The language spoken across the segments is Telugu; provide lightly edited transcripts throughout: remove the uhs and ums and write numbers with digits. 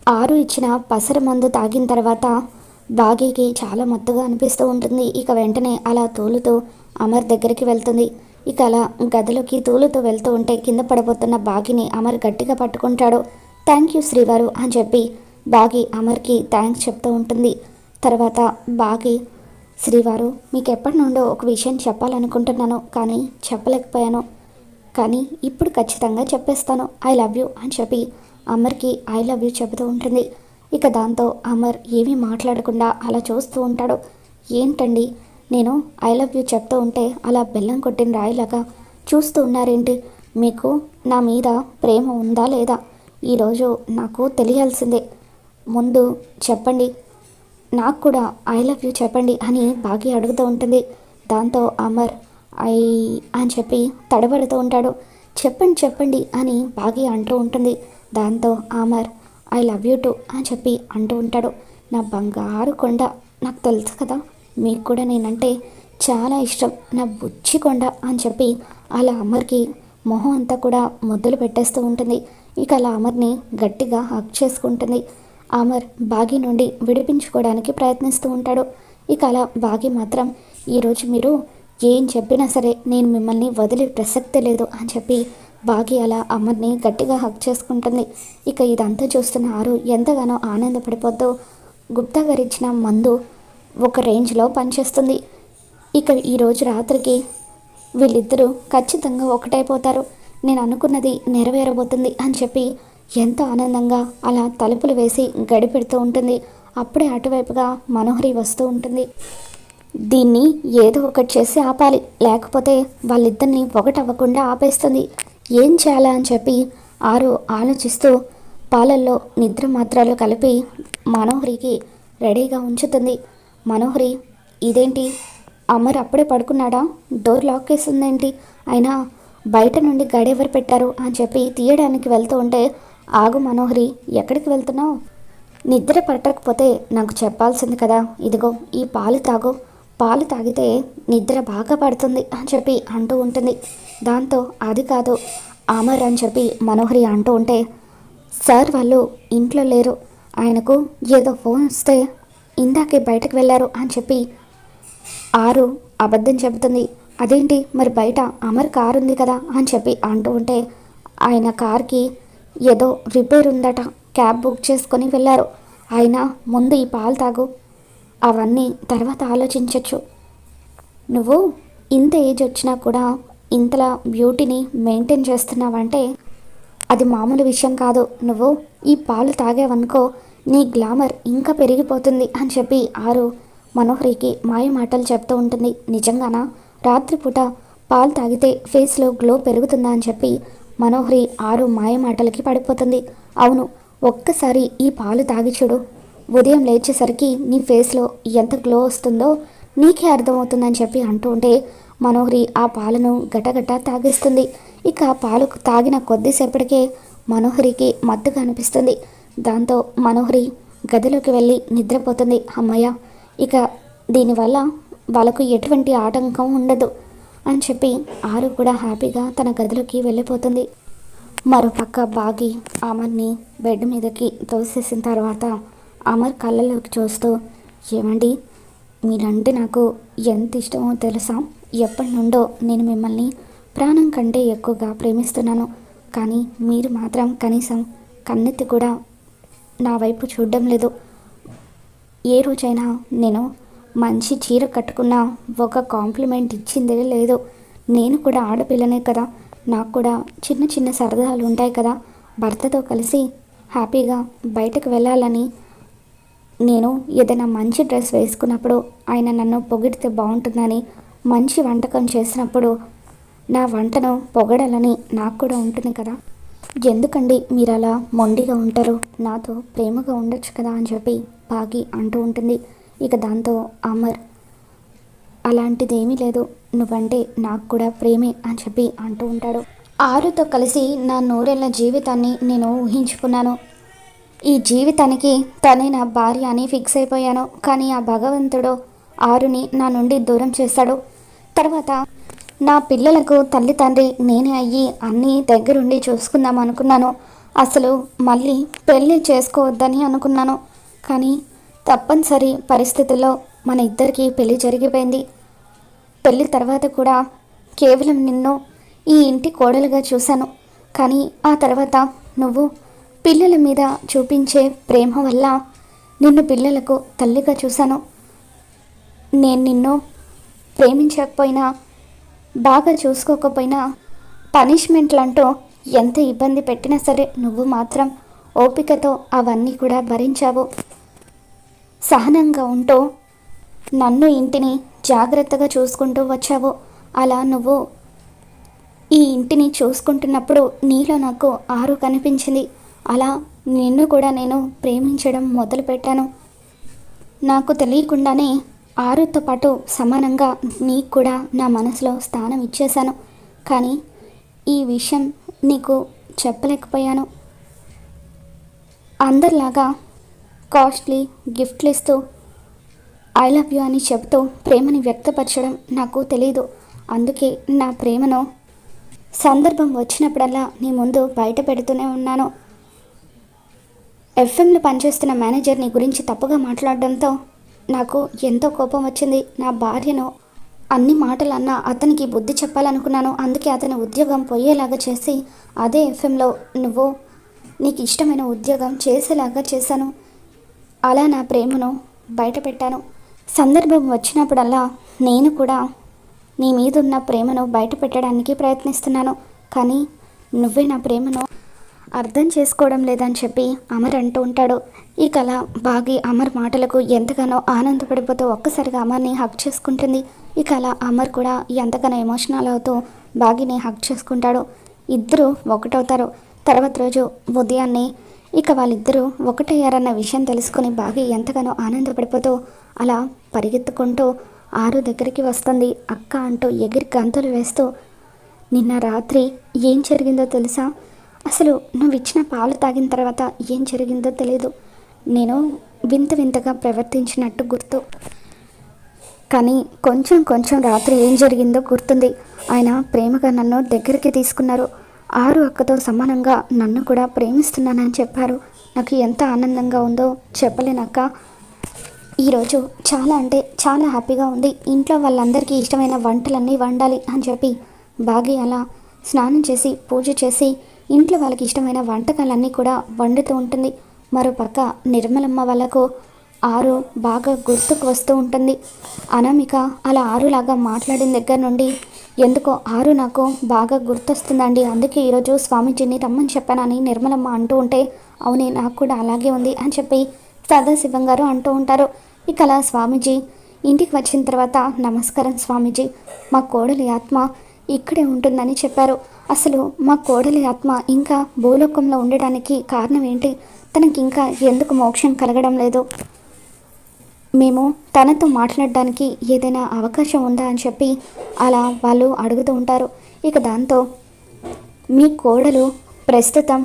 ఆరు ఇచ్చిన పసర మందు తాగిన తర్వాత బాగీకి చాలా మత్తుగా అనిపిస్తూ ఉంటుంది. ఇక వెంటనే అలా తూలుతూ అమర్ దగ్గరికి వెళ్తుంది. ఇక అలా గదిలోకి తూలుతూ వెళ్తూ ఉంటే కింద పడబోతున్న బాగిని అమర్ గట్టిగా పట్టుకుంటాడు. థ్యాంక్ యూ శ్రీవారు అని చెప్పి బాగి అమర్కి థ్యాంక్స్ చెప్తూ ఉంటుంది. తర్వాత బాగి, శ్రీవారు మీకు ఎప్పటి నుండో ఒక విషయం చెప్పాలనుకుంటున్నాను, కానీ చెప్పలేకపోయాను, కానీ ఇప్పుడు ఖచ్చితంగా చెప్పేస్తాను, ఐ లవ్ యూ అని చెప్పి అమర్కి ఐ లవ్ యూ చెబుతూ ఉంటుంది. ఇక దాంతో అమర్ ఏమీ మాట్లాడకుండా అలా చూస్తూ ఉంటాడు. ఏంటండి, నేను ఐ లవ్ యూ చెప్తూ ఉంటే అలా బెల్లం కొట్టిన రాయిలాగా చూస్తూ ఉన్నారేంటి? మీకు నా మీద ప్రేమ ఉందా లేదా? ఈరోజు నాకు తెలియాల్సిందే, ముందు చెప్పండి, నాకు కూడా ఐ లవ్ యూ చెప్పండి అని బాగి అడుగుతూ ఉంటుంది. దాంతో అమర్ ఐ అని చెప్పి తడబడుతూ ఉంటాడు. చెప్పండి చెప్పండి అని బాగి అంటూ ఉంటుంది. దాంతో Amar I love you to అని చెప్పి అంటూ ఉంటాడు. నా బంగారు కొండ, నాకు తెలుసు కదా మీకు కూడా నేనంటే చాలా ఇష్టం, నా బుచ్చి కొండ అని చెప్పి అలా అమర్కి మొహం అంతా కూడా ముద్దులు పెట్టేస్తూ ఉంటుంది. ఇక అలా అమర్ని గట్టిగా హక్ చేసుకుంటుంది. అమర్ బాగి నుండి విడిపించుకోవడానికి ప్రయత్నిస్తూ ఉంటాడు. ఇక అలా బాగి మాత్రం ఈరోజు మీరు ఏం చెప్పినా సరే నేను మిమ్మల్ని వదిలే ప్రసక్తే లేదు అని చెప్పి బాగి అలా అమర్ని గట్టిగా హక్ చేసుకుంటుంది. ఇక ఇదంతా చూస్తున్న ఆరు ఎంతగానో ఆనందపడిపోతూ గుప్తా గారు ఇచ్చిన మందు ఒక రేంజ్లో పనిచేస్తుంది. ఇక ఈరోజు రాత్రికి వీళ్ళిద్దరూ ఖచ్చితంగా ఒకటైపోతారు, నేను అనుకున్నది నెరవేరబోతుంది అని చెప్పి ఎంతో ఆనందంగా అలా తలుపులు వేసి గడిపెడుతూ ఉంటుంది. అప్పుడే అటువైపుగా మనోహరి వస్తూ ఉంటుంది. దీన్ని ఏదో ఒకటి చేసి ఆపాలి, లేకపోతే వాళ్ళిద్దరిని ఒకటవ్వకుండా ఆపేస్తుంది, ఏం చేయాలా అని చెప్పి ఆరు ఆలోచిస్తూ పాలల్లో నిద్ర మాత్రలు కలిపి మనోహరికి రెడీగా ఉంచుతుంది. మనోహరి, ఇదేంటి అమర్ అప్పుడే పడుకున్నాడా, డోర్ లాక్ వేసిందేంటి, అయినా బయట నుండి గడెవరు పెట్టారు అని చెప్పి తీయడానికి వెళ్తూ ఉంటే, ఆగు మనోహరి, ఎక్కడికి వెళ్తున్నావు? నిద్ర పట్టకపోతే నాకు చెప్పాల్సింది కదా, ఇదిగో ఈ పాలు తాగు, పాలు తాగితే నిద్ర బాగా పడుతుంది అని చెప్పి అంటూ ఉంటుంది. దాంతో అది కాదు అమర్ అని చెప్పి మనోహరి అంటూ ఉంటే, సార్ వాళ్ళు ఇంట్లో లేరు, ఆయనకు ఏదో ఫోన్ వస్తే ఇందాకే బయటకు వెళ్ళారు అని చెప్పి ఆరు అబద్ధం చెబుతుంది. అదేంటి మరి బయట అమర్ కారు ఉంది కదా అని చెప్పి అంటూ ఉంటే, ఆయన కార్కి ఏదో రిపేర్ ఉందట, క్యాబ్ బుక్ చేసుకొని వెళ్ళారు, ఆయన ముందు ఈ పాలు తాగు, అవన్నీ తర్వాత ఆలోచించవచ్చు, నువ్వు ఇంత ఏజ్ వచ్చినా కూడా ఇంతలా బ్యూటీని మెయింటైన్ చేస్తున్నావంటే అది మామూలు విషయం కాదు, నువ్వు ఈ పాలు తాగావనుకో నీ గ్లామర్ ఇంకా పెరిగిపోతుంది అని చెప్పి ఆరు మనోహరికి మాయ మాటలు చెప్తూ ఉంటుంది. నిజంగానా, రాత్రిపూట పాలు తాగితే ఫేస్లో గ్లో పెరుగుతుందా అని చెప్పి మనోహరి ఆరు మాయ మాటలకి పడిపోతుంది. అవును, ఒక్కసారి ఈ పాలు తాగి చూడు, ఉదయం లేచేసరికి నీ ఫేస్లో ఎంత గ్లో వస్తుందో నీకే అర్థమవుతుందని చెప్పి అంటూ ఉంటే మనోహరి ఆ పాలను గటగట తాగేస్తుంది. ఇక ఆ పాలు తాగిన కొద్దిసేపటికే మనోహరికి మత్తుగా అనిపిస్తుంది. దాంతో మనోహరి గదిలోకి వెళ్ళి నిద్రపోతుంది. అమ్మయ్య, ఇక దీనివల్ల వాళ్ళకు ఎటువంటి ఆటంకం ఉండదు అని చెప్పి ఆరు కూడా హ్యాపీగా తన గదిలోకి వెళ్ళిపోతుంది. మరోపక్క బాగి అమర్ని బెడ్ మీదకి తోసేసిన తర్వాత అమర్ కళ్ళలోకి చూస్తూ, ఏమండి, మీరంటే నాకు ఎంత ఇష్టమో తెలుసా, ఎప్పటి నుండో నేను మిమ్మల్ని ప్రాణం కంటే ఎక్కువగా ప్రేమిస్తున్నాను, కానీ మీరు మాత్రం కనీసం కన్నెత్తి కూడా నా వైపు చూడడం లేదు, ఏ రోజైనా నేను మంచి చీర కట్టుకున్న ఒక కాంప్లిమెంట్ ఇచ్చిందే లేదు, నేను కూడా ఆడపిల్లనే కదా, నాకు కూడా చిన్న చిన్న సరదాలు ఉంటాయి కదా, భర్తతో కలిసి హ్యాపీగా బయటకు వెళ్ళాలని, నేను ఏదైనా మంచి డ్రెస్ వేసుకున్నప్పుడు ఆయన నన్ను పొగిడితే బాగుంటుందని, మంచి వంటకం చేసినప్పుడు నా వంటను పొగడాలని నాకు కూడా ఉంటుంది కదా, ఎందుకండి మీరు అలా మొండిగా ఉంటారు, నాతో ప్రేమగా ఉండొచ్చు కదా అని చెప్పి బాగి అంటూ ఉంటుంది. ఇక దాంతో అమర్, అలాంటిదేమీ లేదు, నువ్వంటే నాకు కూడా ప్రేమే అని చెప్పి అంటూ ఉంటాడు. ఆరుతో కలిసి నా నూరేళ్ల జీవితాన్ని నేను ఊహించుకున్నాను, ఈ జీవితానికి తనే నా భార్య అని ఫిక్స్ అయిపోయాను, కానీ ఆ భగవంతుడు ఆరుని నా నుండి దూరం చేశాడు. తర్వాత నా పిల్లలకు తల్లి తండ్రి నేనే అయ్యి అన్నీ దగ్గరుండి చూసుకుందాం అనుకున్నాను, అసలు మళ్ళీ పెళ్ళి చేసుకోవద్దని అనుకున్నాను. కానీ తప్పనిసరి పరిస్థితుల్లో మన ఇద్దరికీ పెళ్ళి జరిగిపోయింది. పెళ్ళి తర్వాత కూడా కేవలం నిన్ను ఈ ఇంటి కోడలుగా చూశాను. కానీ ఆ తర్వాత నువ్వు పిల్లల మీద చూపించే ప్రేమ వల్ల నిన్ను పిల్లలకు తల్లిగా చూశాను. నేను నిన్ను ప్రేమించకపోయినా, బాగా చూసుకోకపోయినా, పనిష్మెంట్లంటూ ఎంత ఇబ్బంది పెట్టినా సరే నువ్వు మాత్రం ఓపికతో అవన్నీ కూడా భరించావు. సహనంగా ఉంటూ నన్ను ఇంటిని జాగ్రత్తగా చూసుకుంటూ వచ్చావు. అలా నువ్వు ఈ ఇంటిని చూసుకుంటున్నప్పుడు నీలో నాకు ఆరు కనిపించింది. అలా నిన్ను కూడా నేను ప్రేమించడం మొదలుపెట్టాను. నాకు తెలియకుండానే ఆరుతో పాటు సమానంగా నీకు కూడా నా మనసులో స్థానం ఇచ్చేశాను. కానీ ఈ విషయం నీకు చెప్పలేకపోయాను. అందరిలాగా కాస్ట్లీ గిఫ్ట్లు ఇస్తూ ఐ లవ్ యూ అని చెబుతూ ప్రేమని వ్యక్తపరచడం నాకు తెలీదు. అందుకే నా ప్రేమను సందర్భం వచ్చినప్పుడల్లా నీ ముందు బయట పెడుతూనే ఉన్నాను. ఎఫ్ఎంలో పనిచేస్తున్న మేనేజర్ నీ గురించి తప్పుగా మాట్లాడడంతో నాకు ఎంతో కోపం వచ్చింది. నా భార్యను అన్ని మాటలు అన్నా అతనికి బుద్ధి చెప్పాలనుకున్నాను. అందుకే అతని ఉద్యోగం పోయేలాగా చేసి అదే ఎఫ్ఎంలో నువ్వు నీకు ఇష్టమైన ఉద్యోగం చేసేలాగా చేశాను. అలా నా ప్రేమను బయట పెట్టాను. సందర్భం వచ్చినప్పుడల్లా నేను కూడా నీ మీదున్న ప్రేమను బయట పెట్టడానికి ప్రయత్నిస్తున్నాను. కానీ నువ్వే నా ప్రేమను అర్థం చేసుకోవడం లేదని చెప్పి అమర్ అంటూ ఉంటాడు. ఈ కళ బాగి అమర్ మాటలకు ఎంతగానో ఆనందపడిపోతూ ఒక్కసారిగా అమర్ని హక్ చేసుకుంటుంది. ఈ కళ అమర్ కూడా ఎంతగానో ఎమోషనల్ అవుతూ బాగిని హక్ చేసుకుంటాడు. ఇద్దరు ఒకటవుతారు. తర్వాత రోజు ఉదయాన్నే ఇక వాళ్ళిద్దరూ ఒకటయ్యారన్న విషయం తెలుసుకుని బాగి ఎంతగానో ఆనందపడిపోతూ అలా పరిగెత్తుకుంటూ ఆరు దగ్గరికి వస్తుంది. అక్క అంటూ ఎగిరి గంతులు వేస్తూ, నిన్న రాత్రి ఏం జరిగిందో తెలుసా? అసలు నువ్వు ఇచ్చిన పాలు తాగిన తర్వాత ఏం జరిగిందో తెలియదు. నేను వింత వింతగా ప్రవర్తించినట్టు గుర్తు. కానీ కొంచెం కొంచెం రాత్రి ఏం జరిగిందో గుర్తుంది. ఆయన ప్రేమగా నన్ను దగ్గరికి తీసుకున్నారు. ఆరు అక్కతో సమానంగా నన్ను కూడా ప్రేమిస్తున్నానని చెప్పారు. నాకు ఎంత ఆనందంగా ఉందో చెప్పలేనక్క. ఈరోజు చాలా అంటే చాలా హ్యాపీగా ఉంది. ఇంట్లో వాళ్ళందరికీ ఇష్టమైన వంటలన్నీ వండాలి అని చెప్పి బాగి అలా స్నానం చేసి పూజ చేసి ఇంట్లో వాళ్ళకి ఇష్టమైన వంటకాలన్నీ కూడా వండుతూ ఉంటుంది. మరోపక్క నిర్మలమ్మ వాళ్ళకు ఆరు బాగా గుర్తుకు వస్తూ ఉంటుంది. అనామిక అలా ఆరులాగా మాట్లాడిన దగ్గర నుండి ఎందుకో ఆరు నాకు బాగా గుర్తొస్తుందండి, అందుకే ఈరోజు స్వామీజీని రమ్మని చెప్పానని నిర్మలమ్మ అంటూ ఉంటే, అవునే నాకు కూడా అలాగే ఉంది అని చెప్పి సదాశివం గారు అంటూ ఉంటారు. ఇక అలా స్వామీజీ ఇంటికి వచ్చిన తర్వాత, నమస్కారం స్వామీజీ, మా కోడలి ఆత్మ ఇక్కడే ఉంటుందని చెప్పారు. అసలు మా కోడలి ఆత్మ ఇంకా భూలోకంలో ఉండడానికి కారణం ఏంటి? తనకి ఇంకా ఎందుకు మోక్షం కలగడం లేదు? మేము తనతో మాట్లాడడానికి ఏదైనా అవకాశం ఉందా అని చెప్పి అలా వాళ్ళు అడుగుతూ ఉంటారు. ఇక దాంతో మీ కోడలు ప్రస్తుతం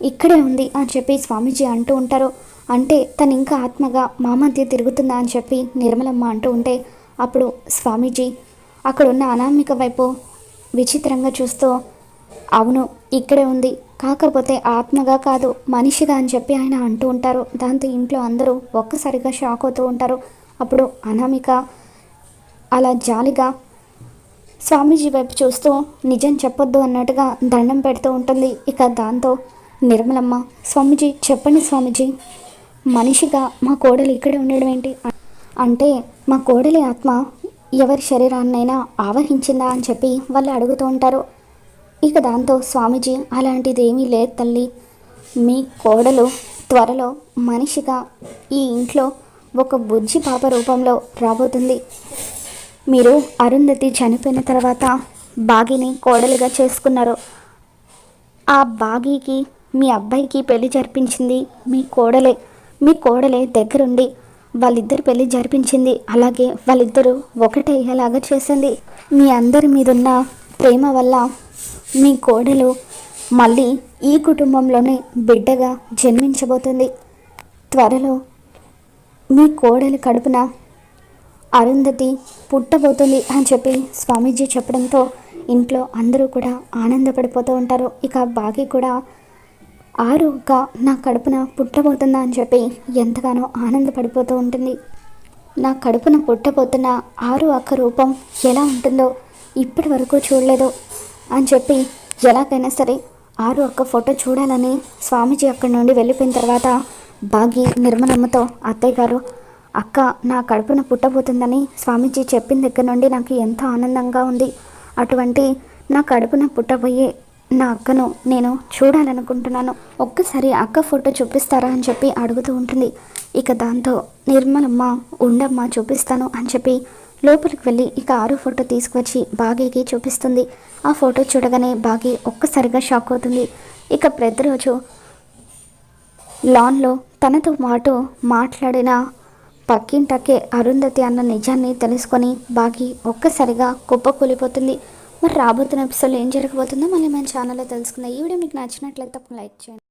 ఇక్కడే ఉంది అని చెప్పి స్వామీజీ అంటూ ఉంటారు. అంటే తను ఇంకా ఆత్మగా మా మధ్య తిరుగుతుందా అని చెప్పి నిర్మలమ్మ అంటూ ఉంటే, అప్పుడు స్వామీజీ అక్కడున్న అనామిక వైపు విచిత్రంగా చూస్తూ, అవును ఇక్కడే ఉంది, కాకపోతే ఆత్మగా కాదు మనిషిగా అని చెప్పి ఆయన అంటూ ఉంటారు. దాంతో ఇంట్లో అందరూ ఒక్కసారిగా షాక్ అవుతూ ఉంటారు. అప్పుడు అనామిక అలా జాలిగా స్వామీజీ వైపు చూస్తూ నిజం చెప్పొద్దు అన్నట్టుగా దండం పెడుతూ ఉంటుంది. ఇక దాంతో నిర్మలమ్మ, స్వామీజీ చెప్పండి స్వామీజీ, మనిషిగా మా కోడలు ఇక్కడే ఉండడం ఏంటి? అంటే మా కోడలి ఆత్మ ఎవరి శరీరాన్నైనా ఆవహించిందా అని చెప్పి వాళ్ళు అడుగుతూ ఉంటారు. ఇక దాంతో స్వామీజీ, అలాంటిది ఏమీ లేదు తల్లి, మీ కోడలు త్వరలో మనిషిగా ఈ ఇంట్లో ఒక బుజ్జి పాప రూపంలో రాబోతుంది. మీరు అరుంధతి చనిపోయిన తర్వాత బాగిని కోడలుగా చేసుకున్నారు. ఆ బాగీకి మీ అబ్బాయికి పెళ్లి జరిపించింది మీ కోడలే. మీ కోడలే దగ్గరుండి వాళ్ళిద్దరు పెళ్లి జరిపించింది. అలాగే వాళ్ళిద్దరూ ఒకటయ్యేలాగా చేసింది. మీ అందరి మీదున్న ప్రేమ వల్ల మీ కోడలు మళ్ళీ ఈ కుటుంబంలోనే బిడ్డగా జన్మించబోతుంది. త్వరలో మీ కోడలి కడుపున అరుంధతి పుట్టబోతుంది అని చెప్పి స్వామీజీ చెప్పడంతో ఇంట్లో అందరూ కూడా ఆనందపడిపోతూ ఉంటారు. ఇక బాగి కూడా ఆరు అక్క నా కడుపున పుట్టబోతుందా అని చెప్పి ఎంతగానో ఆనందపడిపోతూ ఉంటుంది. నా కడుపున పుట్టబోతున్న ఆరు అక్క రూపం ఎలా ఉంటుందో ఇప్పటి వరకు చూడలేదు అని చెప్పి ఎలాగైనా సరే ఆరు అక్క ఫోటో చూడాలని స్వామీజీ అక్కడి నుండి వెళ్ళిపోయిన తర్వాత బాగి నిర్మలమ్మతో అత్తయ్య గారు అక్క నా కడుపున పుట్టబోతుందని స్వామీజీ చెప్పిన దగ్గర నుండి నాకు ఎంతో ఆనందంగా ఉంది. అటువంటి నా కడుపున పుట్టబోయే నా అక్కను నేను చూడాలనుకుంటున్నాను. ఒక్కసారి అక్క ఫోటో చూపిస్తారా అని చెప్పి అడుగుతూ ఉంటుంది. ఇక దాంతో నిర్మలమ్మ ఉండమ్మ చూపిస్తాను అని చెప్పి లోపలికి వెళ్ళి ఇక ఆరు ఫోటో తీసుకువచ్చి బాగీకి చూపిస్తుంది. ఆ ఫోటో చూడగానే బాగి ఒక్కసారిగా షాక్ అవుతుంది. ఇక ప్రతిరోజు లాన్లో తనతో పాటు మాట్లాడిన పక్కింటకే అరుంధతి అన్న నిజాన్ని తెలుసుకొని బాగి ఒక్కసారిగా కుప్పకూలిపోతుంది. మరి రాబోతున్న ఎపిసోడ్లో ఏం జరగబోతుందో మళ్ళీ మన ఛానల్లో తెలుసుకుందాం. ఈ వీడియో మీకు నచ్చినట్లయితే తప్పకుండా లైక్ చేయండి.